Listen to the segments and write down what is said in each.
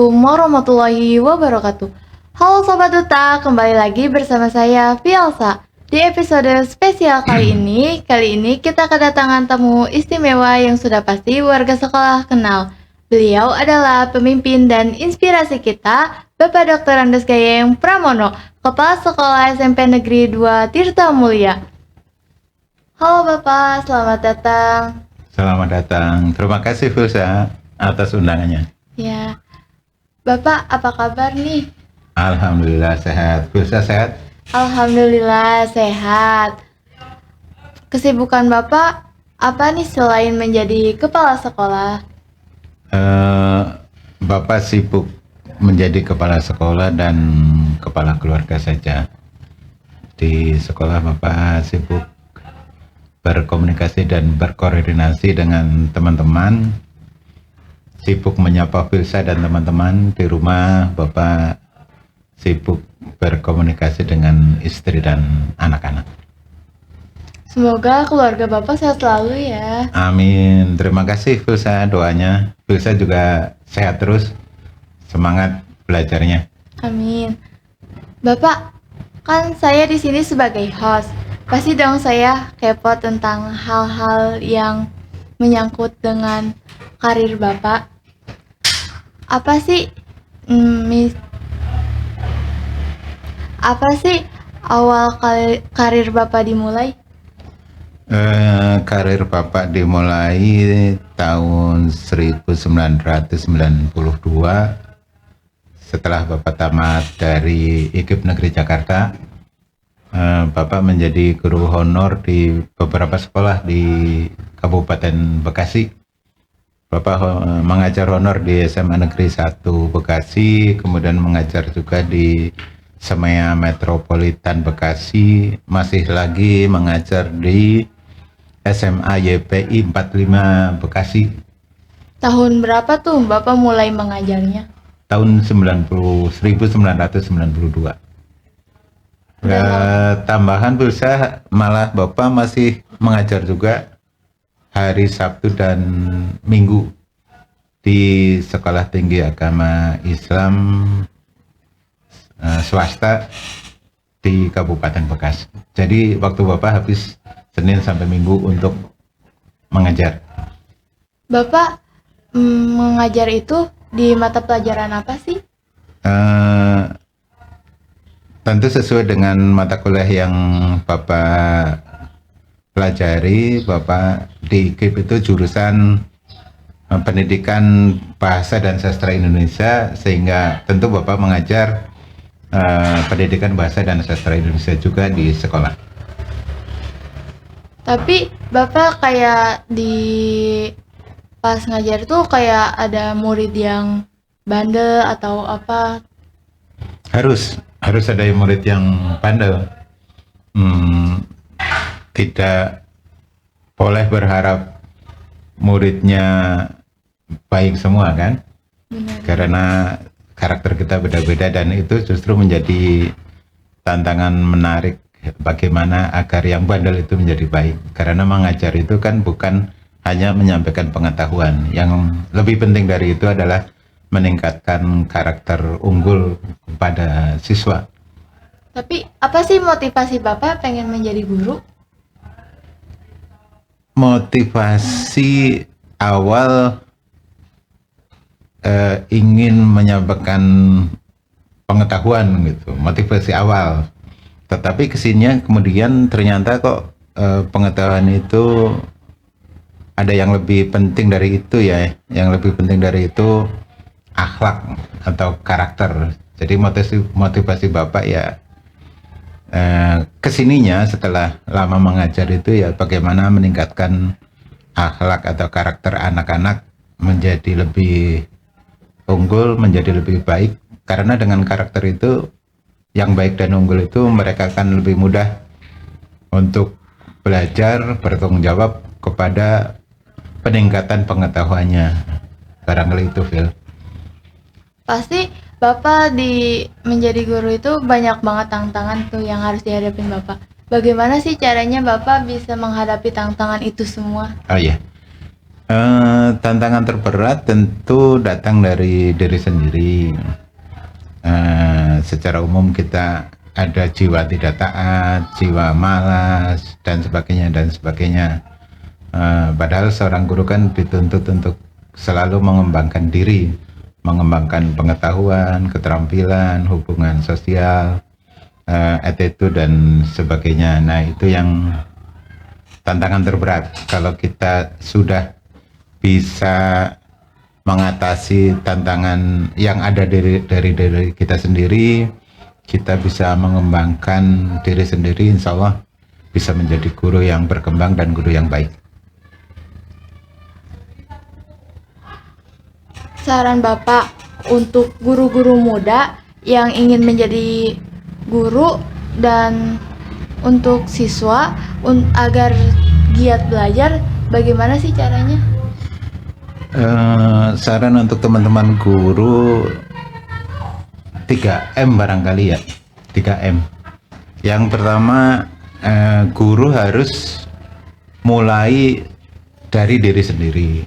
Assalamualaikum warahmatullahi wabarakatuh. Halo Sobat Duta, kembali lagi bersama saya Fielsa. Di episode spesial kali ini kita kedatangan tamu istimewa yang sudah pasti warga sekolah kenal. Beliau adalah pemimpin dan inspirasi kita, Bapak Dr. Andes Gayeng Pramono, Kepala Sekolah SMP Negeri 2 Tirta Mulia. Halo Bapak, selamat datang. Selamat datang. Terima kasih Filsa atas undangannya. Ya, Bapak apa kabar nih? Alhamdulillah sehat. Filsa sehat? Alhamdulillah sehat. Kesibukan Bapak apa nih selain menjadi kepala sekolah? Bapak sibuk menjadi kepala sekolah dan kepala keluarga saja. Di sekolah Bapak sibuk berkomunikasi dan berkoordinasi dengan teman-teman, sibuk menyapa Filsa dan teman-teman. Di rumah Bapak sibuk berkomunikasi dengan istri dan anak-anak. Semoga keluarga Bapak sehat selalu ya. Amin. Terima kasih Filsa doanya. Filsa juga sehat terus. Semangat belajarnya. Amin. Bapak, kan saya di sini sebagai host. Pasti dong saya kepo tentang hal-hal yang menyangkut dengan karir Bapak. Apa sih awal karir Bapak dimulai? Karir Bapak dimulai tahun 1992 setelah Bapak tamat dari IKIP Negeri Jakarta. Bapak menjadi guru honor di beberapa sekolah di Kabupaten Bekasi. Bapak mengajar honor di SMA Negeri 1 Bekasi, kemudian mengajar juga di Semea Metropolitan Bekasi, masih lagi mengajar di SMA YPI 45 Bekasi. Tahun berapa tuh Bapak mulai mengajarnya? Tahun 1992. Tambahan Filsa, malah Bapak masih mengajar juga hari Sabtu dan Minggu di Sekolah Tinggi Agama Islam swasta di Kabupaten Bekasi. Jadi waktu Bapak habis Senin sampai Minggu untuk mengajar. Bapak mengajar itu di mata pelajaran apa sih? Tentu sesuai dengan mata kuliah yang Bapak pelajari. Bapak di IKIP itu jurusan pendidikan bahasa dan sastra Indonesia, sehingga tentu Bapak mengajar pendidikan bahasa dan sastra Indonesia juga di sekolah. Tapi Bapak kayak di pas ngajar tuh kayak ada murid yang bandel atau apa? Harus ada murid yang bandel. Tidak boleh berharap muridnya baik semua kan? Benar. Karena karakter kita beda-beda, dan itu justru menjadi tantangan menarik bagaimana agar yang bandel itu menjadi baik. Karena mengajar itu kan bukan hanya menyampaikan pengetahuan, yang lebih penting dari itu adalah meningkatkan karakter unggul kepada siswa. Tapi apa sih motivasi Bapak pengen menjadi guru? Motivasi awal ingin menyampaikan pengetahuan gitu, motivasi awal. Tetapi kesininya kemudian ternyata kok pengetahuan itu ada yang lebih penting dari itu ya. Yang lebih penting dari itu akhlak atau karakter. Jadi motivasi Bapak ya kesininya setelah lama mengajar itu ya bagaimana meningkatkan akhlak atau karakter anak-anak menjadi lebih unggul, menjadi lebih baik. Karena dengan karakter itu yang baik dan unggul itu, mereka akan lebih mudah untuk belajar, bertanggung jawab kepada peningkatan pengetahuannya. Barangkali itu, Phil. Pasti Bapak menjadi guru itu banyak banget tantangan tuh yang harus dihadapin Bapak. Bagaimana sih caranya Bapak bisa menghadapi tantangan itu semua? Oh iya. Tantangan terberat tentu datang dari diri sendiri. Secara umum kita ada jiwa tidak taat, jiwa malas, dan sebagainya dan sebagainya. Padahal seorang guru kan dituntut untuk selalu mengembangkan diri, mengembangkan pengetahuan, keterampilan, hubungan sosial, attitude dan sebagainya. Nah, itu yang tantangan terberat. Kalau kita sudah bisa mengatasi tantangan yang ada dari kita sendiri, kita bisa mengembangkan diri sendiri, insya Allah bisa menjadi guru yang berkembang dan guru yang baik. Saran Bapak untuk guru-guru muda yang ingin menjadi guru dan untuk siswa agar giat belajar, bagaimana sih caranya? Saran untuk teman-teman guru 3M barangkali ya. 3M. Yang pertama, guru harus mulai dari diri sendiri.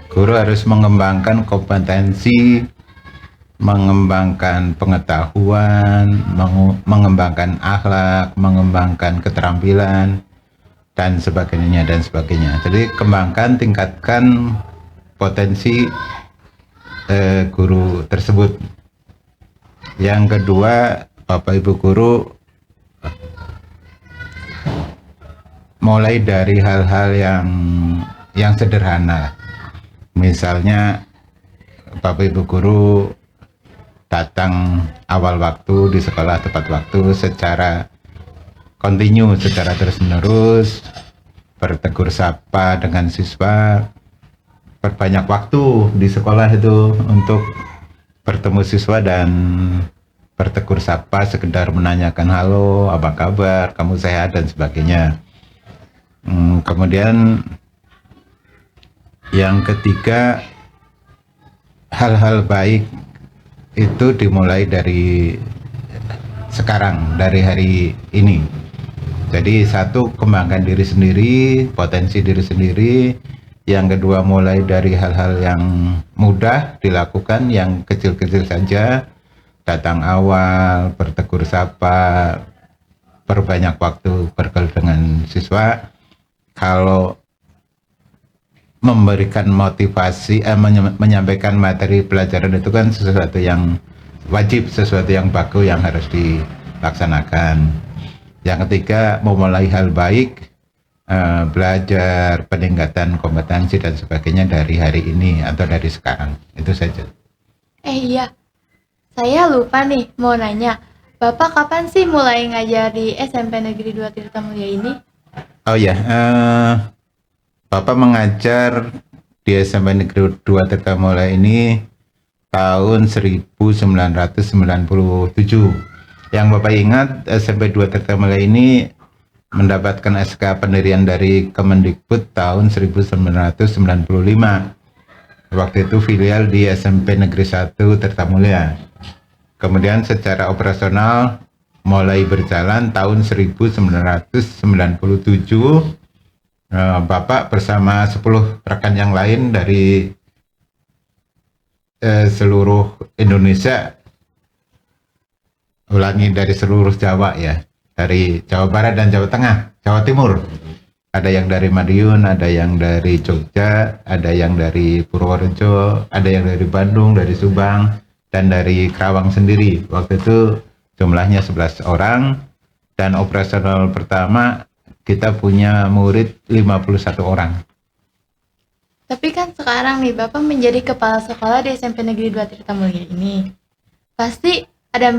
Guru harus mengembangkan kompetensi, mengembangkan pengetahuan, mengembangkan akhlak, mengembangkan keterampilan, dan sebagainya dan sebagainya. Jadi kembangkan, tingkatkan potensi guru tersebut. Yang kedua, Bapak Ibu guru mulai dari hal-hal yang sederhana. Misalnya Bapak Ibu guru datang awal waktu di sekolah tepat waktu secara kontinu, secara terus-menerus, bertegur sapa dengan siswa, perbanyak waktu di sekolah itu untuk bertemu siswa dan bertegur sapa, sekedar menanyakan halo, apa kabar, kamu sehat dan sebagainya. Kemudian yang ketiga, hal-hal baik itu dimulai dari sekarang, dari hari ini. Jadi satu, kembangkan diri sendiri, potensi diri sendiri. Yang kedua, mulai dari hal-hal yang mudah dilakukan, yang kecil-kecil saja. Datang awal, bertegur sapa, perbanyak waktu bergaul dengan siswa. Kalau memberikan motivasi, menyampaikan materi pelajaran itu kan sesuatu yang wajib, sesuatu yang baku yang harus dilaksanakan. Yang ketiga, memulai hal baik, belajar, peningkatan kompetensi dan sebagainya dari hari ini atau dari sekarang. Itu saja. Iya, saya lupa nih mau nanya, Bapak kapan sih mulai ngajar di SMP Negeri 2 Tirtamulya ini? Oh ya, Bapak mengajar di SMP Negeri 2 Tirtamulya ini tahun 1997. Yang Bapak ingat, SMP 2 Tirtamulya ini mendapatkan SK pendirian dari Kemendikbud tahun 1995. Waktu itu filial di SMP Negeri 1 Tirtamulya. Kemudian secara operasional mulai berjalan tahun 1997. Bapak bersama 10 rekan yang lain dari seluruh Indonesia, dari seluruh Jawa ya, dari Jawa Barat dan Jawa Tengah, Jawa Timur. Ada yang dari Madiun, ada yang dari Jogja, ada yang dari Purworejo, ada yang dari Bandung, dari Subang, dan dari Karawang sendiri. Waktu itu jumlahnya 11 orang, dan operasional pertama kita punya murid 51 orang. Tapi kan sekarang nih Bapak menjadi kepala sekolah di SMP Negeri 2 Tirtamulya ini. Pasti ada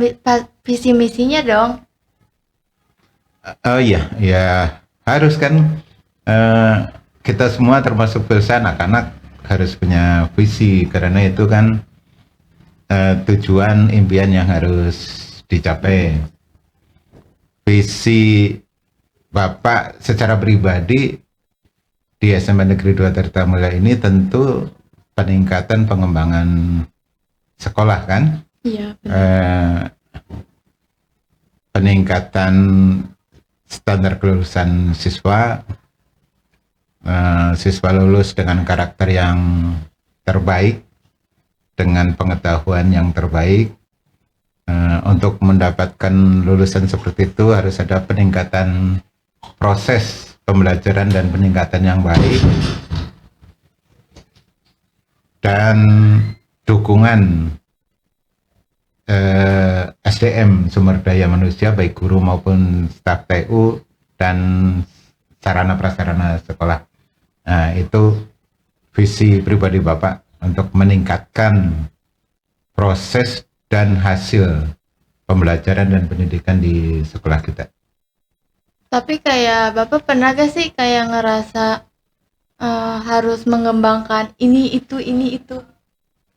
visi misinya dong. Oh iya, ya harus kan, kita semua termasuk dosen anak-anak harus punya visi, karena itu kan tujuan impian yang harus dicapai. Visi Bapak secara pribadi di SMP Negeri 2 Tirtamulya ini tentu peningkatan pengembangan sekolah kan? Iya, peningkatan standar kelulusan siswa, siswa lulus dengan karakter yang terbaik, dengan pengetahuan yang terbaik. Untuk mendapatkan lulusan seperti itu harus ada peningkatan proses pembelajaran dan peningkatan yang baik, dan dukungan SDM, sumber daya manusia, baik guru maupun staf TU dan sarana prasarana sekolah. Nah, itu visi pribadi Bapak untuk meningkatkan proses dan hasil pembelajaran dan pendidikan di sekolah kita. Tapi kayak Bapak pernah gak sih kayak ngerasa harus mengembangkan ini itu?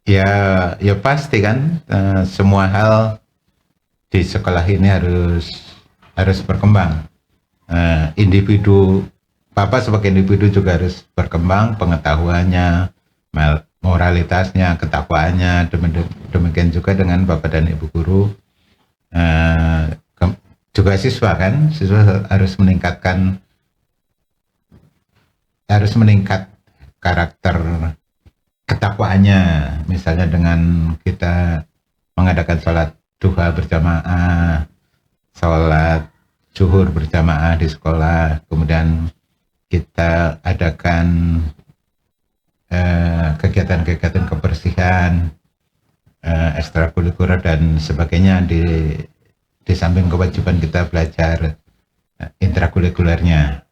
Ya pasti kan, semua hal di sekolah ini harus berkembang. Individu, Bapak sebagai individu juga harus berkembang, pengetahuannya, moralitasnya, ketakwaannya. Demikian juga dengan Bapak dan Ibu guru, juga siswa kan, siswa harus meningkat karakter ketakwaannya, misalnya dengan kita mengadakan sholat duha berjamaah, sholat zuhur berjamaah di sekolah, kemudian kita adakan kegiatan-kegiatan kebersihan, ekstrakurikuler dan sebagainya, di samping kewajiban kita belajar intrakurikulernya.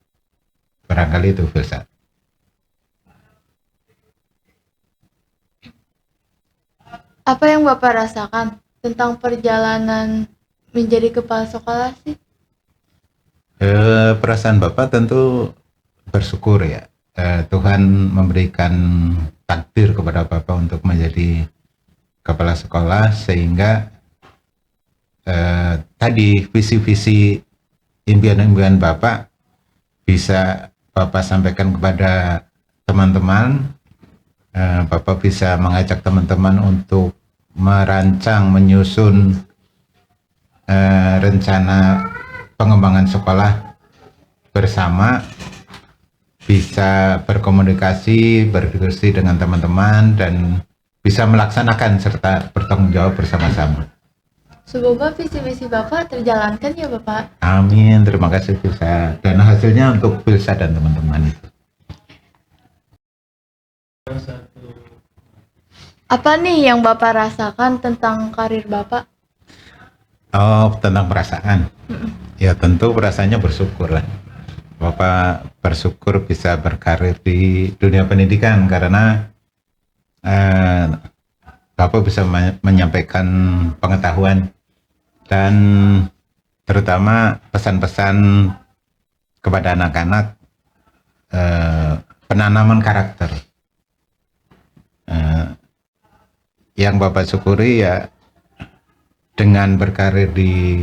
Barangkali itu, Filsa. Apa yang Bapak rasakan tentang perjalanan menjadi kepala sekolah sih? Perasaan Bapak tentu bersyukur ya. Tuhan memberikan takdir kepada Bapak untuk menjadi kepala sekolah, sehingga tadi visi-visi, impian-impian Bapak bisa Bapak sampaikan kepada teman-teman. Bapak bisa mengajak teman-teman untuk merancang, menyusun rencana pengembangan sekolah bersama, bisa berkomunikasi, berdiskusi dengan teman-teman, dan bisa melaksanakan serta bertanggung jawab bersama-sama. Semoga visi-visi Bapak terjalankan ya Bapak. Amin, terima kasih Filsa. Dan hasilnya untuk Filsa dan teman-teman. Apa nih yang Bapak rasakan tentang karir Bapak? Oh, tentang perasaan. Ya tentu perasaannya bersyukur lah. Bapak bersyukur bisa berkarir di dunia pendidikan, karena Bapak bisa menyampaikan pengetahuan dan terutama pesan-pesan kepada anak-anak, penanaman karakter. Yang Bapak syukuri ya, dengan berkarir di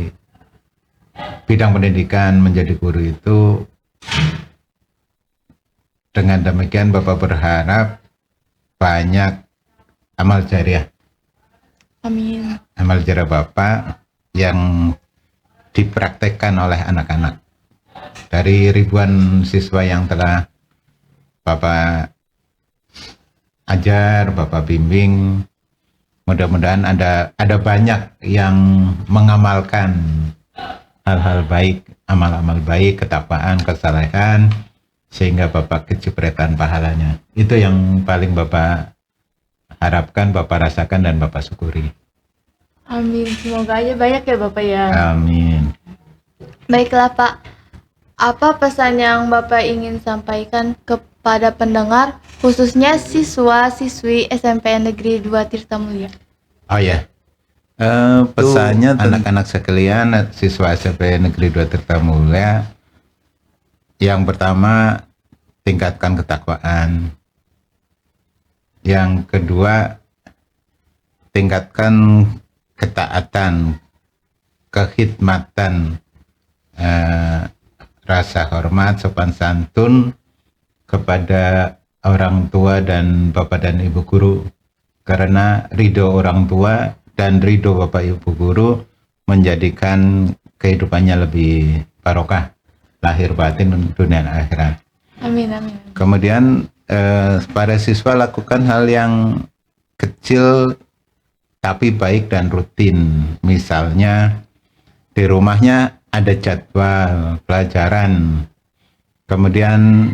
bidang pendidikan menjadi guru itu, dengan demikian Bapak berharap banyak amal jariah. Amin. Amal jariah Bapak yang dipraktekkan oleh anak-anak. Dari ribuan siswa yang telah Bapak ajar, Bapak bimbing, mudah-mudahan ada banyak yang mengamalkan hal-hal baik, amal-amal baik, ketakwaan, kesalehan, sehingga Bapak kecipratan pahalanya. Itu yang paling Bapak harapkan, Bapak rasakan, dan Bapak syukuri. Amin. Semoga aja banyak ya Bapak ya. Amin. Baiklah Pak, apa pesan yang Bapak ingin sampaikan kepada pendengar, khususnya siswa-siswi SMPN Negeri 2 Tirtamulya? Oh ya, pesannya anak-anak sekalian, siswa SMP Negeri 2 Tirtamulya, yang pertama tingkatkan ketakwaan, yang kedua tingkatkan ketaatan, kekhidmatan, rasa hormat, sopan santun kepada orang tua dan Bapak dan Ibu guru, karena ridho orang tua dan ridho Bapak Ibu guru menjadikan kehidupannya lebih barokah, lahir batin dunia dan akhirat. Amin, amin. Kemudian para siswa lakukan hal yang kecil tapi baik dan rutin. Misalnya di rumahnya ada jadwal pelajaran. Kemudian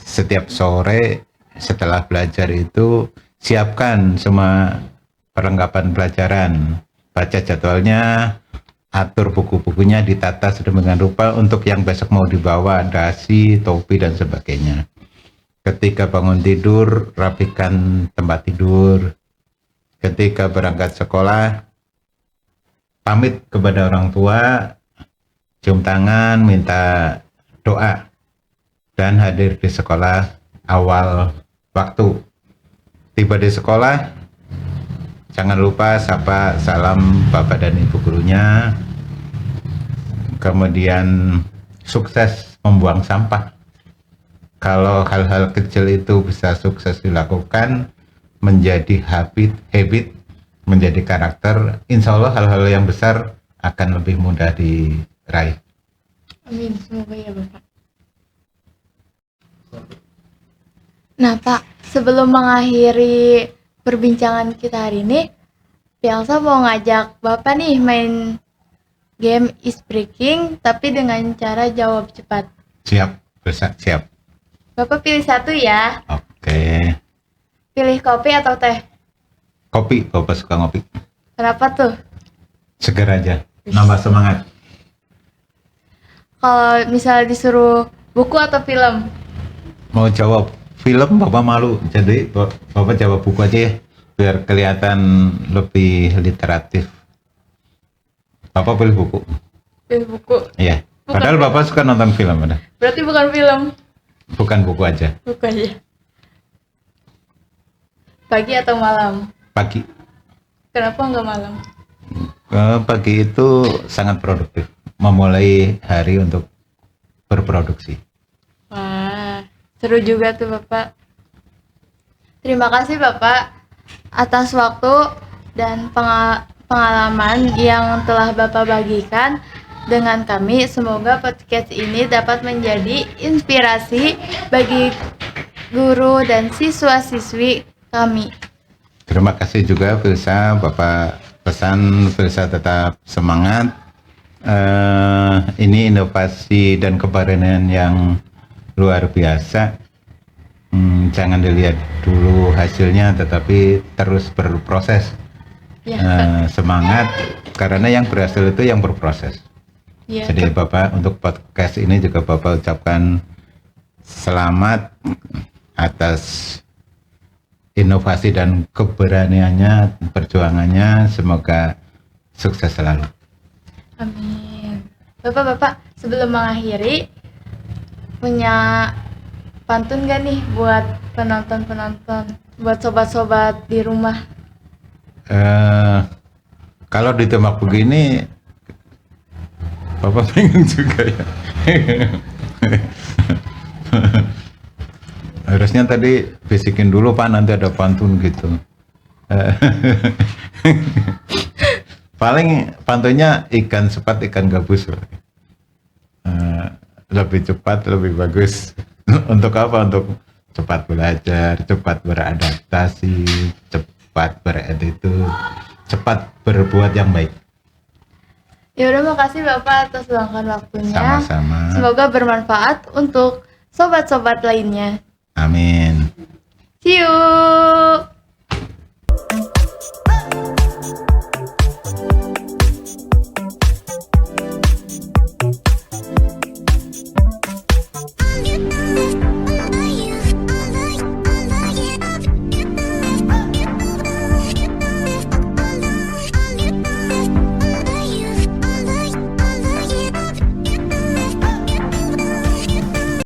setiap sore setelah belajar itu siapkan semua perlengkapan pelajaran. Baca jadwalnya, atur buku-bukunya, ditata sedemikian rupa untuk yang besok mau dibawa, dasi, topi, dan sebagainya. Ketika bangun tidur, rapikan tempat tidur. Ketika berangkat sekolah, pamit kepada orang tua, cium tangan, minta doa, dan hadir di sekolah awal waktu. Tiba di sekolah, jangan lupa sapa salam Bapak dan Ibu gurunya. Kemudian sukses membuang sampah. Kalau hal-hal kecil itu bisa sukses dilakukan, menjadi habit, menjadi karakter, insya Allah hal-hal yang besar akan lebih mudah diraih. Amin, semoga ya Bapak. Nah Pak, sebelum mengakhiri perbincangan kita hari ini, Pialsa mau ngajak Bapak nih main game is breaking tapi dengan cara jawab cepat. Siap, siap. Bapak pilih satu ya. Oke. Pilih kopi atau teh? Kopi, Bapak suka ngopi. Kenapa tuh? Segar aja, nambah semangat. Kalau misalnya disuruh buku atau film? Mau jawab film, Bapak malu. Jadi Bapak jawab buku aja ya, biar kelihatan lebih literatif. Bapak pilih buku. Pilih buku. Iya. Bukan Padahal film. Bapak suka nonton film, ada. Berarti bukan film. Bukan buku aja. Buku aja. Pagi atau malam? Pagi. Kenapa nggak malam? Pagi itu sangat produktif, memulai hari untuk berproduksi. Wah, seru juga tuh Bapak. Terima kasih Bapak atas waktu dan pengalaman yang telah Bapak bagikan dengan kami. Semoga podcast ini dapat menjadi inspirasi bagi guru dan siswa-siswi kami. Terima kasih juga Filsa, Bapak pesan Filsa tetap semangat. Ini inovasi dan keberanian yang luar biasa. Jangan dilihat dulu hasilnya, tetapi terus berproses. Ya, Semangat, karena yang berhasil itu yang berproses. ya. Jadi Bapak untuk podcast ini juga Bapak ucapkan selamat atas inovasi dan keberaniannya, perjuangannya. Semoga sukses selalu. Amin. Bapak-bapak, sebelum mengakhiri, punya pantun gak nih buat penonton-penonton, buat sobat-sobat di rumah? Kalau ditembak begini, Bapak bingung juga ya. Harusnya tadi bisikin dulu Pak, nanti ada pantun gitu. Paling pantunnya ikan cepat ikan gabus. Lebih cepat lebih bagus. Untuk apa? Untuk cepat belajar, cepat beradaptasi, cepat berattitude, cepat berbuat yang baik. Ya udah, makasih Bapak atas luangkan waktunya. Sama-sama. Semoga bermanfaat untuk sobat-sobat lainnya. Amin. See you.